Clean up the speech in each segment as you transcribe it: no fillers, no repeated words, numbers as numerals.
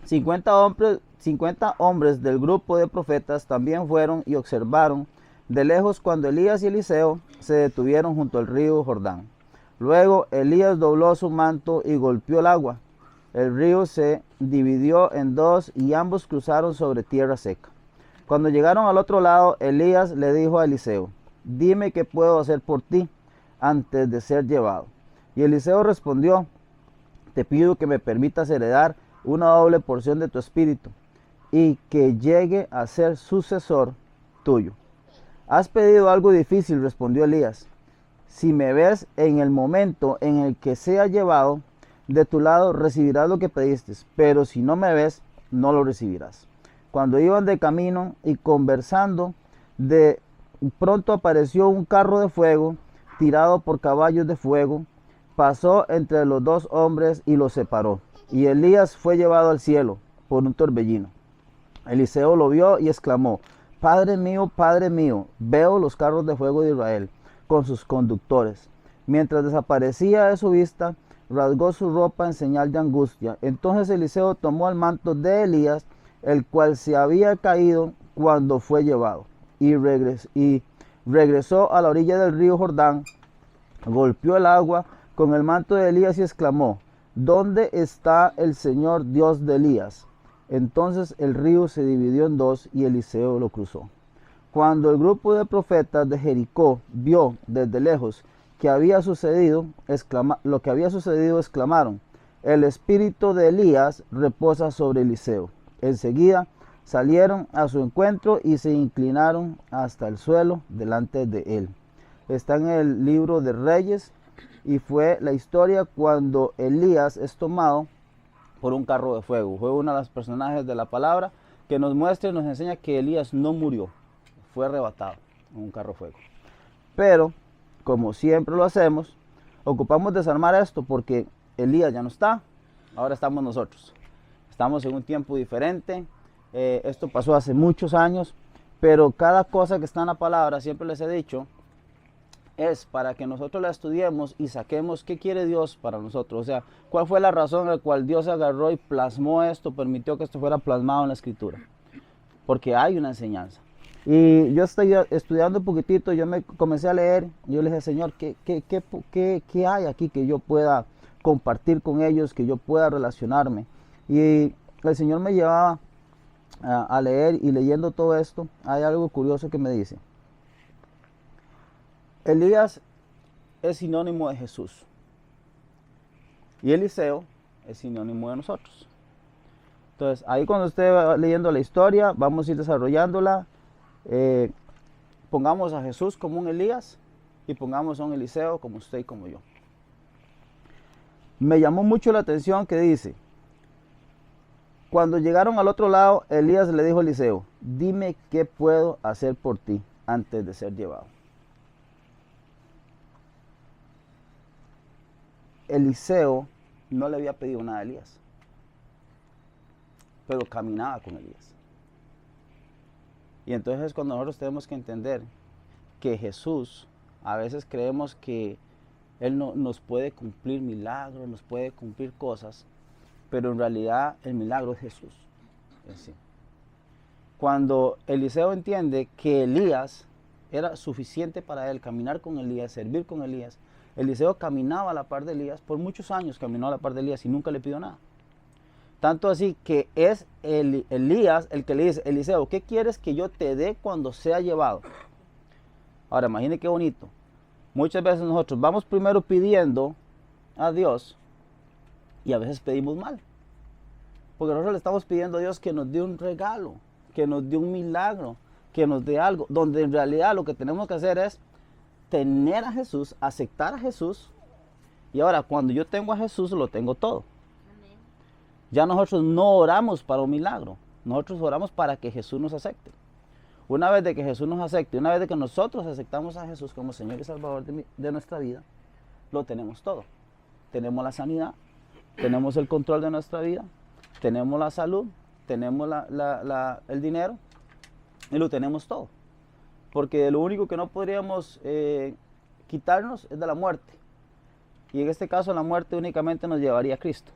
50 hombres del grupo de profetas también fueron y observaron de lejos cuando Elías y Eliseo se detuvieron junto al río Jordán. Luego Elías dobló su manto y golpeó el agua. El río se dividió en dos y ambos cruzaron sobre tierra seca. Cuando llegaron al otro lado, Elías le dijo a Eliseo: dime qué puedo hacer por ti antes de ser llevado. Y Eliseo respondió: te pido que me permitas heredar una doble porción de tu espíritu y que llegue a ser sucesor tuyo. Has pedido algo difícil, respondió Elías. Si me ves en el momento en el que sea llevado de tu lado, recibirás lo que pediste, pero si no me ves, no lo recibirás. Cuando iban de camino y conversando, de pronto apareció un carro de fuego tirado por caballos de fuego, pasó entre los dos hombres y los separó. Y Elías fue llevado al cielo por un torbellino. Eliseo lo vio y exclamó: Padre mío, veo los carros de fuego de Israel con sus conductores. Mientras desaparecía de su vista, rasgó su ropa en señal de angustia. Entonces Eliseo tomó el manto de Elías, el cual se había caído cuando fue llevado, y regresó a la orilla del río Jordán, golpeó el agua con el manto de Elías y exclamó: ¿dónde está el Señor Dios de Elías? Entonces el río se dividió en dos y Eliseo lo cruzó. Cuando el grupo de profetas de Jericó vio desde lejos que había sucedido, lo que había sucedido, exclamaron: el espíritu de Elías reposa sobre Eliseo. Enseguida salieron a su encuentro y se inclinaron hasta el suelo delante de él. Está en el libro de Reyes y fue la historia cuando Elías es tomado por un carro de fuego. Fue uno de los personajes de la palabra que nos muestra y nos enseña que Elías no murió, fue arrebatado en un carro de fuego. Pero, como siempre lo hacemos, ocupamos desarmar esto porque Elías ya no está, ahora estamos nosotros. Estamos en un tiempo diferente, esto pasó hace muchos años, pero cada cosa que está en la palabra, siempre les he dicho, es para que nosotros la estudiemos y saquemos qué quiere Dios para nosotros. O sea, cuál fue la razón en la cual Dios agarró y plasmó esto, permitió que esto fuera plasmado en la escritura. Porque hay una enseñanza. Y yo estoy estudiando un poquitito, yo me comencé a leer, y yo le dije: Señor, ¿qué hay aquí que yo pueda compartir con ellos, que yo pueda relacionarme? Y el Señor me llevaba a leer, y leyendo todo esto, hay algo curioso que me dice. Elías es sinónimo de Jesús y Eliseo es sinónimo de nosotros. Entonces, ahí cuando usted va leyendo la historia, vamos a ir desarrollándola. Pongamos a Jesús como un Elías y pongamos a un Eliseo como usted y como yo. Me llamó mucho la atención que dice: cuando llegaron al otro lado, Elías le dijo a Eliseo: dime qué puedo hacer por ti antes de ser llevado. Eliseo no le había pedido nada a Elías, pero caminaba con Elías. Y entonces es cuando nosotros tenemos que entender que Jesús, a veces creemos que Él no nos puede cumplir milagros, nos puede cumplir cosas, pero en realidad el milagro es Jesús en sí. Cuando Eliseo entiende que Elías era suficiente para él, caminar con Elías, servir con Elías, Eliseo caminaba a la par de Elías, por muchos años caminó a la par de Elías y nunca le pidió nada. Tanto así que es Elías el que le dice: Eliseo, ¿qué quieres que yo te dé cuando sea llevado? Ahora, imagine qué bonito. Muchas veces nosotros vamos primero pidiendo a Dios y a veces pedimos mal. Porque nosotros le estamos pidiendo a Dios que nos dé un regalo, que nos dé un milagro, que nos dé algo, donde en realidad lo que tenemos que hacer es tener a Jesús, aceptar a Jesús, y ahora cuando yo tengo a Jesús lo tengo todo. Amén. Ya nosotros no oramos para un milagro, nosotros oramos para que Jesús nos acepte. Una vez de que Jesús nos acepte, una vez de que nosotros aceptamos a Jesús como Señor y Salvador de nuestra vida, lo tenemos todo. Tenemos la sanidad, tenemos el control de nuestra vida, tenemos la salud, tenemos el dinero y lo tenemos todo. Porque lo único que no podríamos quitarnos es de la muerte. Y en este caso la muerte únicamente nos llevaría a Cristo.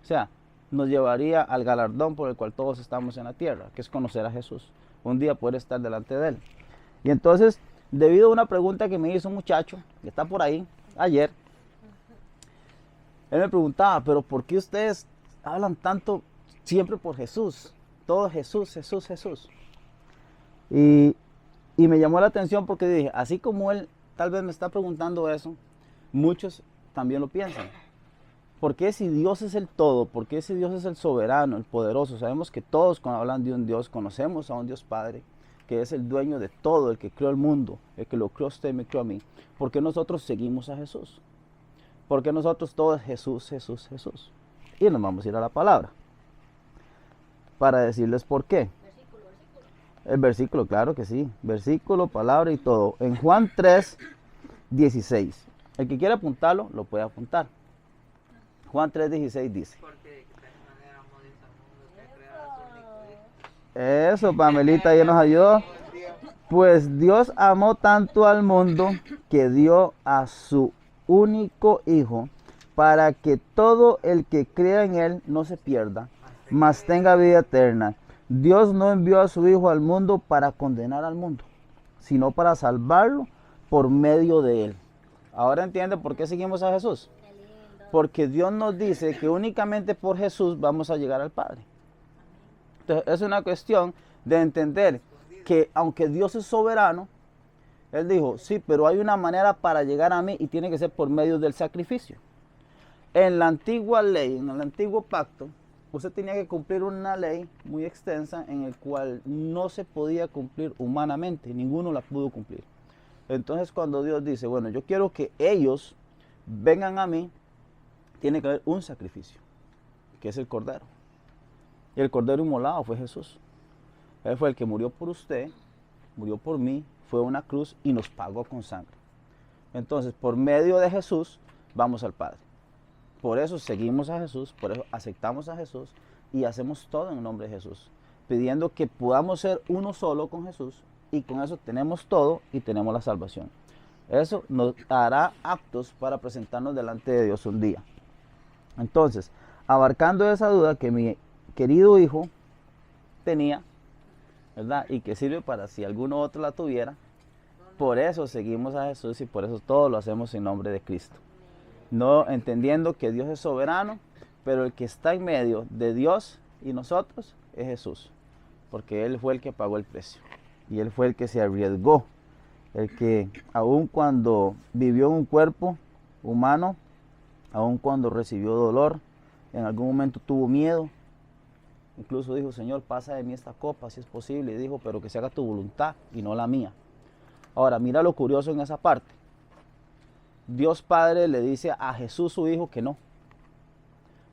O sea, nos llevaría al galardón por el cual todos estamos en la tierra, que es conocer a Jesús. Un día poder estar delante de Él. Y entonces, debido a una pregunta que me hizo un muchacho, que está por ahí, ayer, él me preguntaba, pero ¿por qué ustedes hablan tanto siempre por Jesús? Todo Jesús, Jesús, Jesús. Y me llamó la atención porque dije, así como él tal vez me está preguntando eso, muchos también lo piensan. ¿Por qué si Dios es el todo? ¿Por qué si Dios es el soberano, el poderoso? Sabemos que todos cuando hablan de un Dios, conocemos a un Dios Padre, que es el dueño de todo, el que creó el mundo, el que lo creó usted y me creó a mí. ¿Por qué nosotros seguimos a Jesús? ¿Por qué nosotros todos Jesús, Jesús, Jesús? Y nos vamos a ir a la palabra para decirles por qué. El versículo, claro que sí. Versículo, palabra y todo. En Juan 3, 16. El que quiera apuntarlo, lo puede apuntar. Juan 3, 16 dice. Eso, Pamelita ya nos ayudó. Pues Dios amó tanto al mundo que dio a su único Hijo para que todo el que crea en Él no se pierda, mas tenga vida eterna. Dios no envió a su Hijo al mundo para condenar al mundo, sino para salvarlo por medio de Él. Ahora entiende por qué seguimos a Jesús. Porque Dios nos dice que únicamente por Jesús vamos a llegar al Padre. Entonces es una cuestión de entender que aunque Dios es soberano, Él dijo, sí, pero hay una manera para llegar a mí y tiene que ser por medio del sacrificio. En la antigua ley, en el antiguo pacto, usted tenía que cumplir una ley muy extensa en el cual no se podía cumplir humanamente, ninguno la pudo cumplir. Entonces cuando Dios dice, bueno, yo quiero que ellos vengan a mí, tiene que haber un sacrificio, que es el Cordero. Y el Cordero inmolado fue Jesús. Él fue el que murió por usted, murió por mí, fue a una cruz y nos pagó con sangre. Entonces, por medio de Jesús, vamos al Padre. Por eso seguimos a Jesús, por eso aceptamos a Jesús y hacemos todo en el nombre de Jesús, pidiendo que podamos ser uno solo con Jesús y con eso tenemos todo y tenemos la salvación. Eso nos hará aptos para presentarnos delante de Dios un día. Entonces, abarcando esa duda que mi querido hijo tenía, ¿verdad? Y que sirve para si alguno otro la tuviera, por eso seguimos a Jesús y por eso todo lo hacemos en nombre de Cristo. No entendiendo que Dios es soberano, pero el que está en medio de Dios y nosotros es Jesús, porque Él fue el que pagó el precio y Él fue el que se arriesgó, el que aun cuando vivió en un cuerpo humano, aun cuando recibió dolor, en algún momento tuvo miedo, incluso dijo, Señor, pasa de mí esta copa si es posible, y dijo, pero que se haga tu voluntad y no la mía. Ahora, mira lo curioso en esa parte. Dios Padre le dice a Jesús su Hijo que no,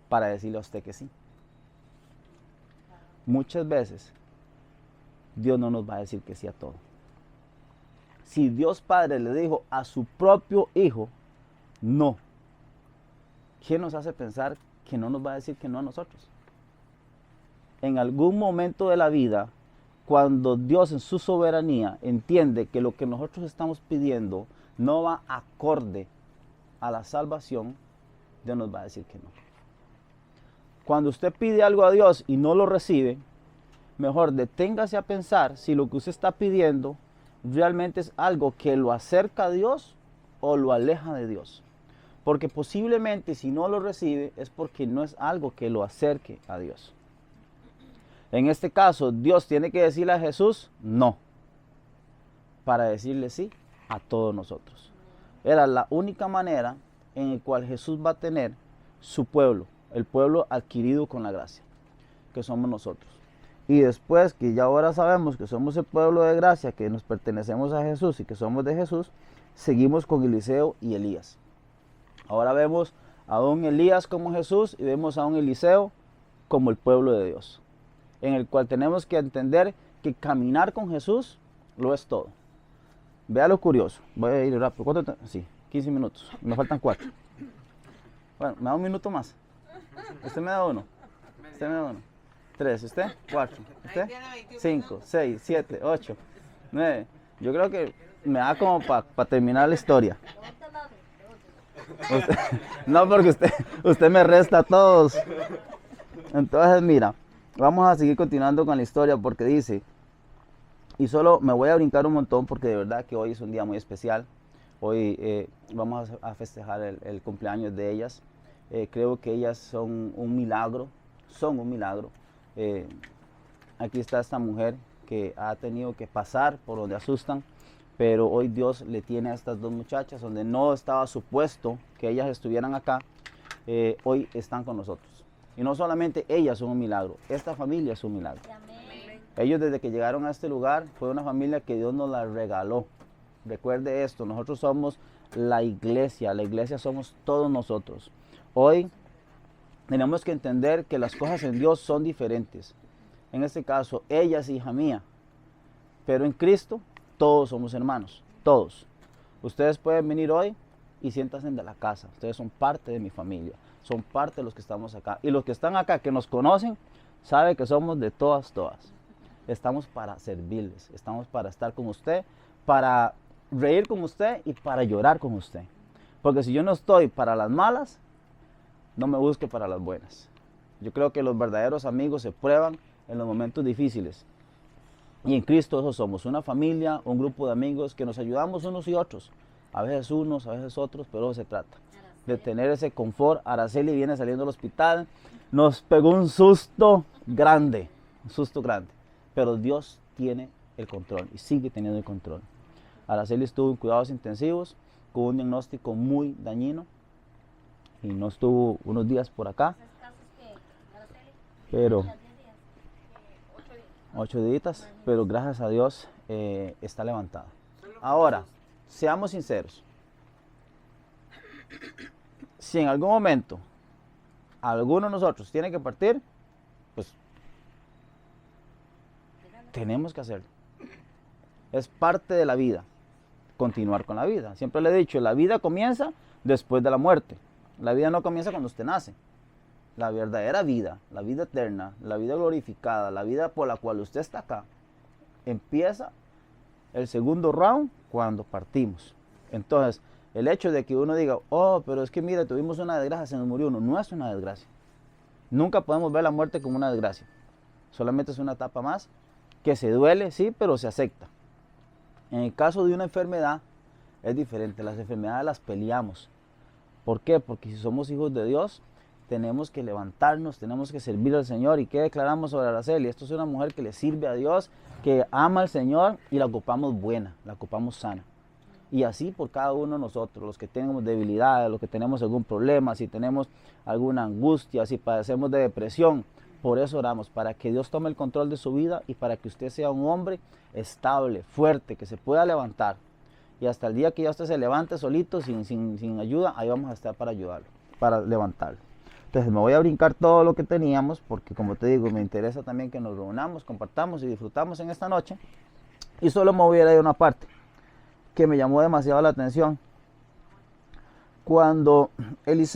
para decirle a usted que sí. Muchas veces Dios no nos va a decir que sí a todo. Si Dios Padre le dijo a su propio Hijo no, ¿qué nos hace pensar que no nos va a decir que no a nosotros? En algún momento de la vida, cuando Dios en su soberanía entiende que lo que nosotros estamos pidiendo no va acorde a la salvación, Dios nos va a decir que no. Cuando usted pide algo a Dios y no lo recibe, mejor deténgase a pensar si lo que usted está pidiendo realmente es algo que lo acerca a Dios o lo aleja de Dios. Porque posiblemente si no lo recibe es porque no es algo que lo acerque a Dios. En este caso, Dios tiene que decirle a Jesús no, para decirle sí a todos nosotros. Era la única manera en la cual Jesús va a tener su pueblo, el pueblo adquirido con la gracia, que somos nosotros. Y después que ya ahora sabemos que somos el pueblo de gracia, que nos pertenecemos a Jesús y que somos de Jesús, seguimos con Eliseo y Elías. Ahora vemos a un Elías como Jesús y vemos a un Eliseo como el pueblo de Dios, en el cual tenemos que entender que caminar con Jesús lo es todo. Vea lo curioso. Voy a ir rápido. ¿Cuánto? Sí, 15 minutos. Me faltan 4. Bueno, me da un minuto más. Usted me da 1. Usted me da 1. 3. ¿Usted? 4. ¿Usted? 5, 6, 7, 8, 9. Yo creo que me da como para terminar la historia. No, porque usted me resta a todos. Entonces, mira, vamos a seguir continuando con la historia porque dice, y solo me voy a brincar un montón porque de verdad que hoy es un día muy especial. Hoy vamos a festejar el cumpleaños de ellas. Creo que ellas son un milagro, son un milagro. Eh, Aquí está esta mujer que ha tenido que pasar por donde asustan, pero hoy Dios le tiene a estas dos muchachas donde no estaba supuesto que ellas estuvieran acá. Hoy están con nosotros. Y no solamente ellas son un milagro, esta familia es un milagro. Amén. Ellos desde que llegaron a este lugar fue una familia que Dios nos la regaló. Recuerde esto, nosotros somos la iglesia somos todos nosotros. Hoy tenemos que entender que las cosas en Dios son diferentes. En este caso, ella es hija mía, pero en Cristo todos somos hermanos, todos. Ustedes pueden venir hoy y siéntanse de la casa. Ustedes son parte de mi familia, son parte de los que estamos acá. Y los que están acá, que nos conocen, saben que somos de todas. Estamos para servirles, estamos para estar con usted, para reír con usted y para llorar con usted. Porque si yo no estoy para las malas, no me busque para las buenas. Yo creo que los verdaderos amigos se prueban en los momentos difíciles. Y en Cristo eso somos, una familia, un grupo de amigos que nos ayudamos unos y otros. A veces unos, a veces otros, pero se trata de tener ese confort. Araceli viene saliendo del hospital, nos pegó un susto grande, pero Dios tiene el control y sigue teniendo el control. Araceli estuvo en cuidados intensivos con un diagnóstico muy dañino y no estuvo unos días por acá, pero 8 días, pero gracias a Dios está levantada. Ahora, seamos sinceros. Si en algún momento alguno de nosotros tiene que partir, pues tenemos que hacerlo. Es parte de la vida, continuar con la vida. Siempre le he dicho, la vida comienza después de la muerte. La vida no comienza cuando usted nace. La verdadera vida, la vida eterna, la vida glorificada, la vida por la cual usted está acá, empieza el segundo round cuando partimos. Entonces, el hecho de que uno diga, oh, pero es que mira, tuvimos una desgracia, se nos murió uno, no es una desgracia. Nunca podemos ver la muerte como una desgracia. Solamente es una etapa más que se duele, sí, pero se acepta. En el caso de una enfermedad, es diferente. Las enfermedades las peleamos. ¿Por qué? Porque si somos hijos de Dios, tenemos que levantarnos, tenemos que servir al Señor. ¿Y qué declaramos sobre Araceli? Esto es una mujer que le sirve a Dios, que ama al Señor y la ocupamos buena, la ocupamos sana. Y así por cada uno de nosotros, los que tenemos debilidades, los que tenemos algún problema, si tenemos alguna angustia, si padecemos de depresión, por eso oramos, para que Dios tome el control de su vida y para que usted sea un hombre estable, fuerte, que se pueda levantar. Y hasta el día que ya usted se levante solito, sin ayuda, ahí vamos a estar para ayudarlo, para levantarlo. Entonces me voy a brincar todo lo que teníamos, porque como te digo, me interesa también que nos reunamos, compartamos y disfrutamos en esta noche. Y solo me voy a ir a una parte que me llamó demasiado la atención. Cuando Elías